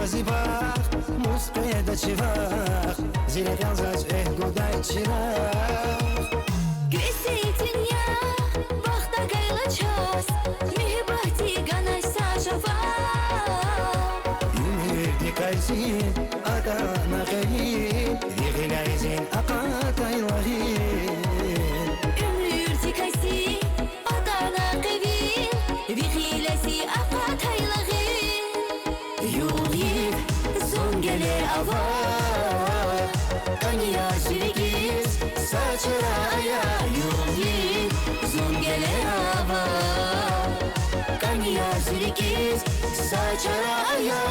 زیباخ مسقید چیواخ زیر غلزاج گودای چیراخ Гресейтин я, бахта гайла час, мihbахти ганай сажава. Yürdi kaysin adana gayin Vigilazin aqataylahin Ümürti kaysi, adana qevin, vigilasi aqataylagin. Yulgin, zongele ava, kanya şirigiz, saçraya. Yulgin, zongele ava, kanya şirigiz, saçraya.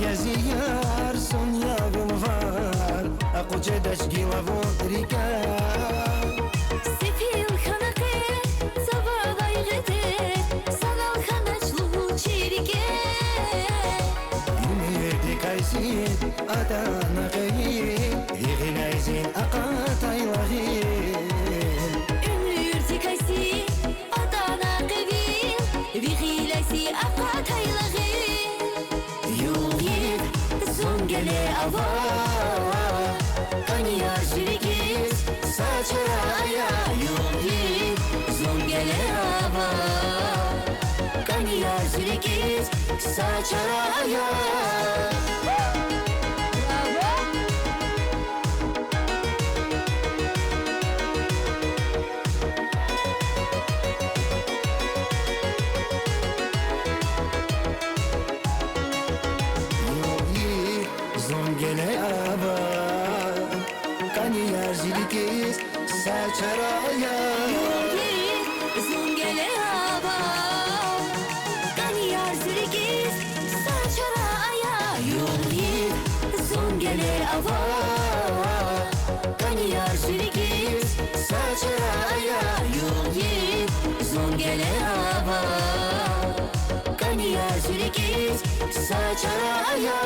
Yazıyar son yavrum var Akuce daşgila vodrika Sefil kanakı, zavalay gede, sanal kanaçlı çirike. Yürdi kaysin adana gayin Vigilazin aqataylahin Ümürti kaysi, adana qevin, vigilasi aqataylagin. Yulgin, zongele ava, kanya şirigiz, saçraya. Yulgin, zongele ava, kanya şirigiz, saçraya. Zongele ava Kanya zilikiz saçaraya Yulgin, zongele ava, kanya şirigiz, saçraya. Yulgin, zongele ava, kanya şirigiz, saçraya. Yulgin, zongele ava, kanya şirigiz, saçraya.